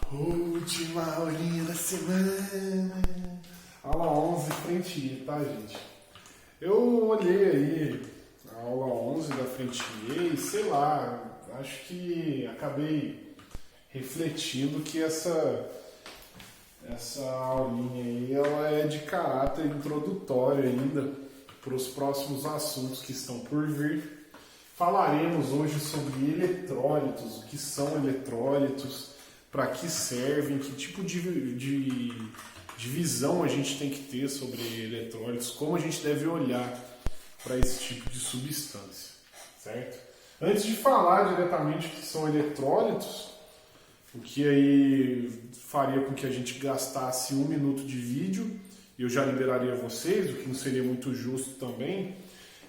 Última aulinha da semana. Aula 11, frente I, tá, gente? Eu olhei aí a aula 11 da frente I e sei lá, acho que acabei refletindo que essa aulinha aí ela é de caráter introdutório ainda para os próximos assuntos que estão por vir. Falaremos hoje sobre eletrólitos, o que são eletrólitos, para que servem, que tipo de visão a gente tem que ter sobre eletrólitos, como a gente deve olhar para esse tipo de substância, certo? Antes de falar diretamente o que são eletrólitos, o que aí faria com que a gente gastasse 1 minuto de vídeo, e eu já liberaria vocês, o que não seria muito justo também,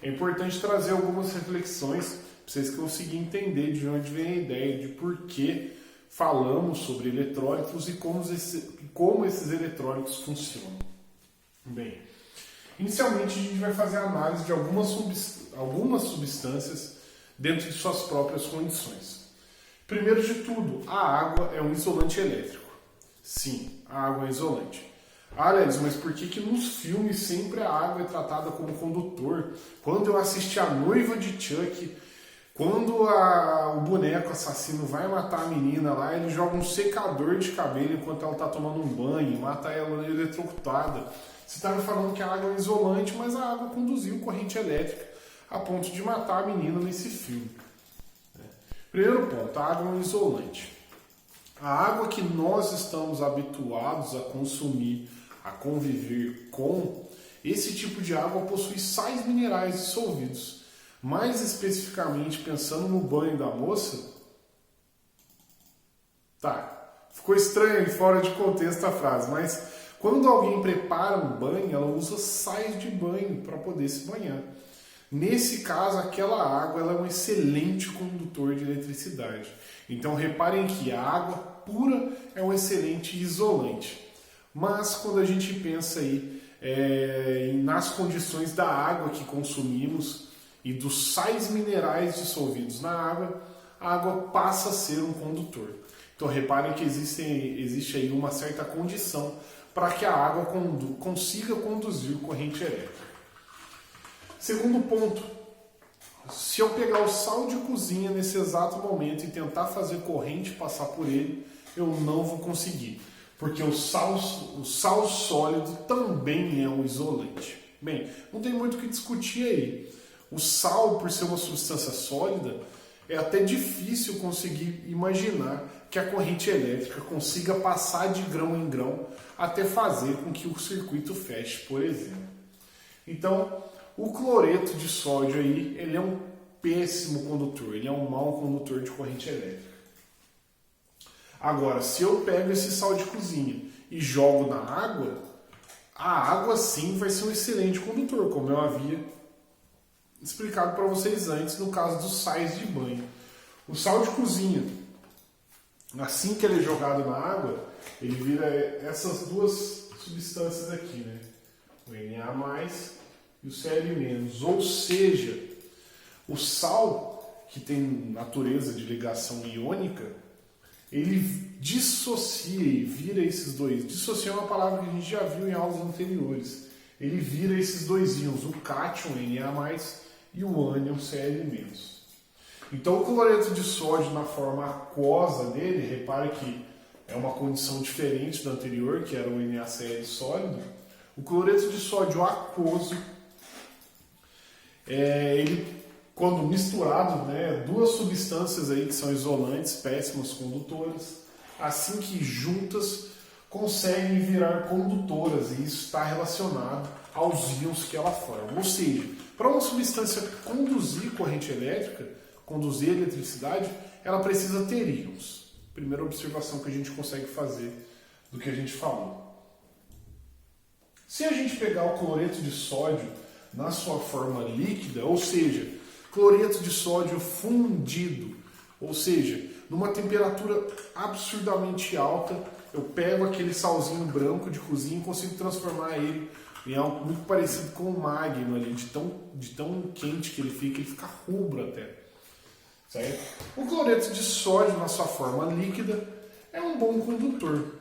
é importante trazer algumas reflexões para vocês conseguirem entender de onde vem a ideia, de por que falamos sobre eletrólitos e como esses eletrólitos funcionam. Bem, inicialmente a gente vai fazer a análise de algumas substâncias dentro de suas próprias condições. Primeiro de tudo, a água é um isolante elétrico. Sim, a água é isolante. Alex, mas por que nos filmes sempre a água é tratada como condutor? Quando eu assisti A Noiva de Chuck, quando o boneco assassino vai matar a menina lá, ele joga um secador de cabelo enquanto ela está tomando um banho, mata ela eletrocutada. Você está me falando que a água é isolante, mas a água conduziu corrente elétrica a ponto de matar a menina nesse filme. Primeiro ponto, a água é um isolante. A água que nós estamos habituados a consumir, a conviver com, esse tipo de água possui sais minerais dissolvidos. Mais especificamente, pensando no banho da moça... Tá, ficou estranho e fora de contexto a frase, mas quando alguém prepara um banho, ela usa sais de banho para poder se banhar. Nesse caso, aquela água ela é um excelente condutor de eletricidade. Então reparem que a água pura é um excelente isolante. Mas quando a gente pensa aí nas condições da água que consumimos e dos sais minerais dissolvidos na água, a água passa a ser um condutor. Então reparem que existe aí uma certa condição para que a água consiga conduzir corrente elétrica. Segundo ponto, se eu pegar o sal de cozinha nesse exato momento e tentar fazer corrente passar por ele, eu não vou conseguir, porque o sal sólido também é um isolante. Bem, não tem muito o que discutir aí. O sal, por ser uma substância sólida, é até difícil conseguir imaginar que a corrente elétrica consiga passar de grão em grão até fazer com que o circuito feche, por exemplo. Então, o cloreto de sódio aí, ele é um péssimo condutor, ele é um mau condutor de corrente elétrica. Agora, se eu pego esse sal de cozinha e jogo na água, a água sim vai ser um excelente condutor, como eu havia explicado para vocês antes no caso dos sais de banho. O sal de cozinha, assim que ele é jogado na água, ele vira essas duas substâncias aqui, né? O Na+, e o Cl-, ou seja, o sal, que tem natureza de ligação iônica, ele dissocia e vira esses dois. Dissociar é uma palavra que a gente já viu em aulas anteriores. Ele vira esses dois íons, o cátion, Na+, e o ânion, Cl-. Então o cloreto de sódio na forma aquosa dele, repare que é uma condição diferente da anterior, que era o NaCl sólido. O cloreto de sódio aquoso, ele, quando misturado, né, duas substâncias aí que são isolantes, péssimas condutoras, assim que juntas, conseguem virar condutoras, e isso está relacionado aos íons que ela forma. Ou seja, para uma substância conduzir corrente elétrica, conduzir eletricidade, ela precisa ter íons. Primeira observação que a gente consegue fazer do que a gente falou. Se a gente pegar o cloreto de sódio na sua forma líquida, ou seja, cloreto de sódio fundido, ou seja, numa temperatura absurdamente alta, eu pego aquele salzinho branco de cozinha e consigo transformar ele em algo muito parecido com o magma ali, de tão quente que ele fica rubro até. Certo? O cloreto de sódio na sua forma líquida é um bom condutor.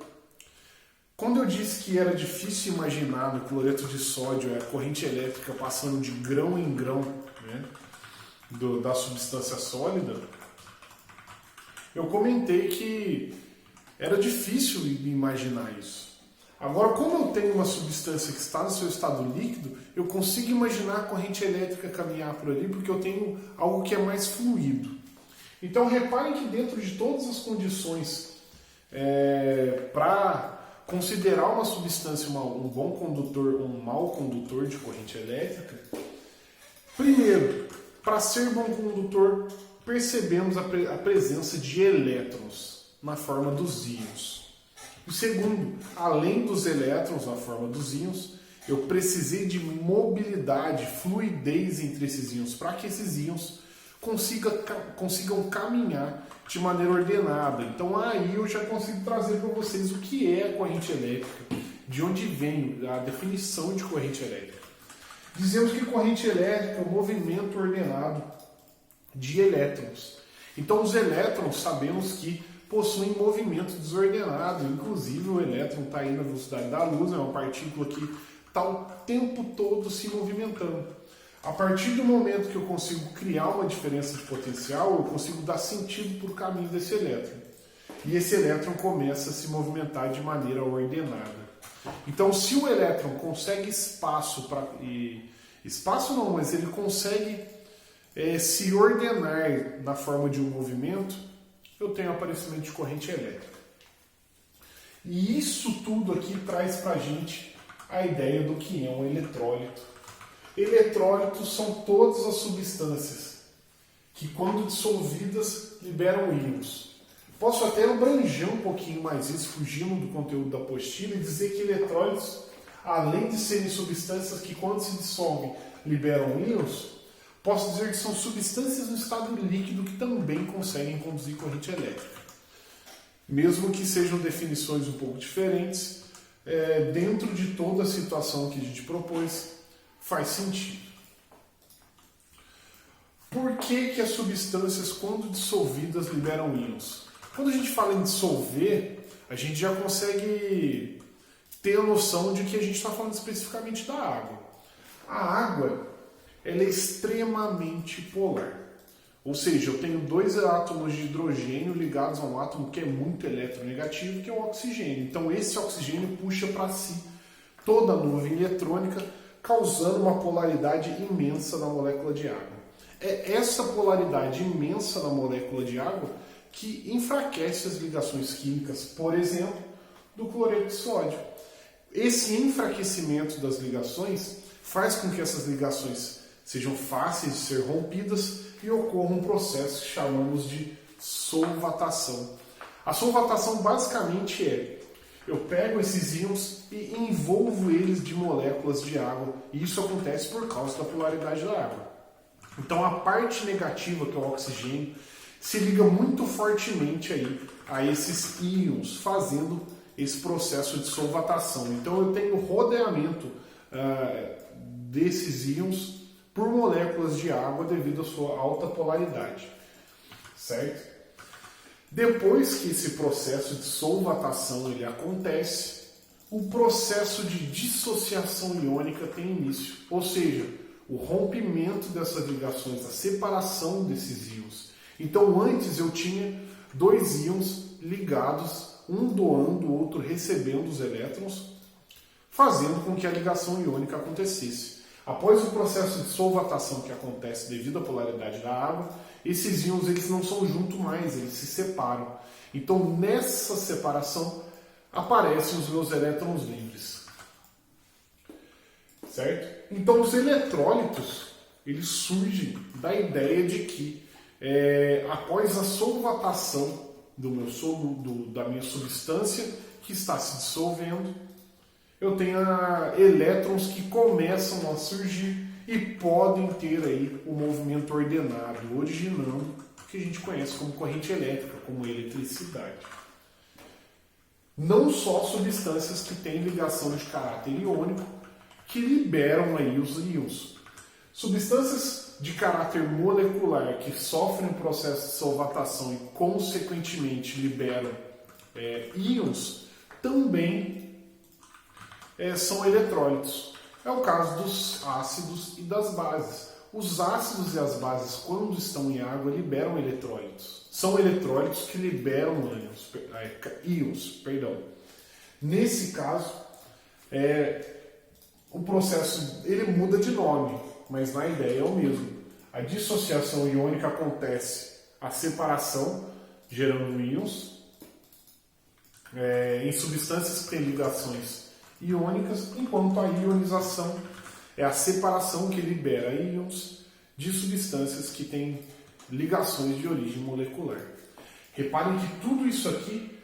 Quando eu disse que era difícil imaginar no cloreto de sódio a corrente elétrica passando de grão em grão, né, da substância sólida, eu comentei que era difícil imaginar isso. Agora, como eu tenho uma substância que está no seu estado líquido, eu consigo imaginar a corrente elétrica caminhar por ali porque eu tenho algo que é mais fluido. Então, reparem que dentro de todas as condições para considerar uma substância um bom condutor, um mau condutor de corrente elétrica, primeiro, para ser bom condutor, percebemos a presença de elétrons na forma dos íons. E segundo, além dos elétrons na forma dos íons, eu precisei de mobilidade, fluidez entre esses íons, para que esses íons consigam caminhar de maneira ordenada. Então aí eu já consigo trazer para vocês o que é a corrente elétrica, de onde vem a definição de corrente elétrica. Dizemos que corrente elétrica é um movimento ordenado de elétrons. Então os elétrons sabemos que possuem movimento desordenado, inclusive o elétron está aí na velocidade da luz, é uma partícula que está o tempo todo se movimentando. A partir do momento que eu consigo criar uma diferença de potencial, eu consigo dar sentido para o caminho desse elétron. E esse elétron começa a se movimentar de maneira ordenada. Então, se o elétron consegue espaço para... Espaço não, mas ele consegue se ordenar na forma de um movimento, eu tenho aparecimento de corrente elétrica. E isso tudo aqui traz para a gente a ideia do que é um eletrólito. Eletrólitos são todas as substâncias que, quando dissolvidas, liberam íons. Posso até abranger um pouquinho mais isso, fugindo do conteúdo da apostila, e dizer que eletrólitos, além de serem substâncias que, quando se dissolvem, liberam íons, posso dizer que são substâncias no estado líquido que também conseguem conduzir corrente elétrica. Mesmo que sejam definições um pouco diferentes, dentro de toda a situação que a gente propôs, faz sentido. Por que as substâncias, quando dissolvidas, liberam íons? Quando a gente fala em dissolver, a gente já consegue ter a noção de que a gente está falando especificamente da água. A água, ela é extremamente polar. Ou seja, eu tenho dois átomos de hidrogênio ligados a um átomo que é muito eletronegativo, que é o oxigênio. Então esse oxigênio puxa para si toda a nuvem eletrônica, causando uma polaridade imensa na molécula de água. É essa polaridade imensa na molécula de água que enfraquece as ligações químicas, por exemplo, do cloreto de sódio. Esse enfraquecimento das ligações faz com que essas ligações sejam fáceis de ser rompidas e ocorra um processo que chamamos de solvatação. A solvatação basicamente eu pego esses íons e envolvo eles de moléculas de água, e isso acontece por causa da polaridade da água. Então a parte negativa, que é o oxigênio, se liga muito fortemente aí a esses íons, fazendo esse processo de solvatação. Então eu tenho rodeamento desses íons por moléculas de água devido à sua alta polaridade, certo? Depois que esse processo de solvatação ele acontece, o processo de dissociação iônica tem início, ou seja, o rompimento dessas ligações, a separação desses íons. Então antes eu tinha dois íons ligados, um doando, o outro recebendo os elétrons, fazendo com que a ligação iônica acontecesse. Após o processo de solvatação que acontece devido à polaridade da água, esses íons eles não são juntos mais, eles se separam. Então nessa separação aparecem os meus elétrons livres. Certo? Então os eletrólitos eles surgem da ideia de que após a solvatação da minha substância que está se dissolvendo, eu tenho elétrons que começam a surgir e podem ter aí o movimento ordenado, originando o que a gente conhece como corrente elétrica, como eletricidade. Não só substâncias que têm ligação de caráter iônico que liberam aí os íons. Substâncias de caráter molecular que sofrem o processo de solvatação e consequentemente liberam íons também são eletrólitos. É o caso dos ácidos e das bases. Os ácidos e as bases, quando estão em água, liberam eletrólitos. São eletrólitos que liberam íons. Nesse caso, o processo ele muda de nome, mas na ideia é o mesmo. A dissociação iônica acontece, a separação, gerando íons, em substâncias que têm ligações iônicas, enquanto a ionização é a separação que libera íons de substâncias que têm ligações de origem molecular. Reparem que tudo isso aqui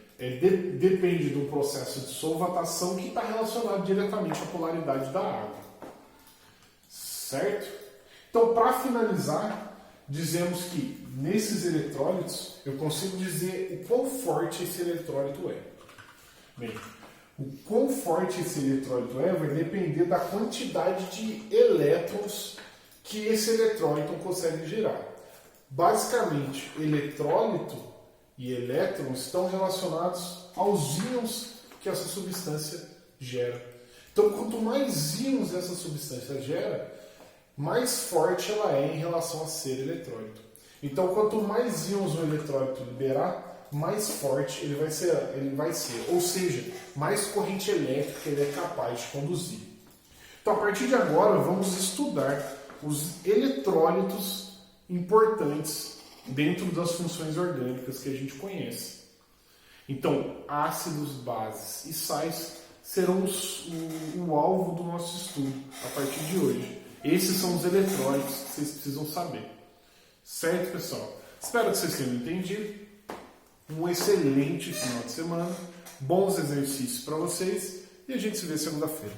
depende de um processo de solvatação que está relacionado diretamente à polaridade da água. Certo? Então, para finalizar, dizemos que nesses eletrólitos eu consigo dizer o quão forte esse eletrólito é. Bem, o quão forte esse eletrólito vai depender da quantidade de elétrons que esse eletrólito consegue gerar. Basicamente, eletrólito e elétrons estão relacionados aos íons que essa substância gera. Então, quanto mais íons essa substância gera, mais forte ela é em relação a ser eletrólito. Então, quanto mais íons o eletrólito liberar, mais forte ele vai ser, ou seja, mais corrente elétrica ele é capaz de conduzir. Então, a partir de agora, vamos estudar os eletrólitos importantes dentro das funções orgânicas que a gente conhece. Então, ácidos, bases e sais serão o alvo do nosso estudo a partir de hoje. Esses são os eletrólitos que vocês precisam saber. Certo, pessoal? Espero que vocês tenham entendido. Um excelente final de semana, bons exercícios para vocês e a gente se vê segunda-feira.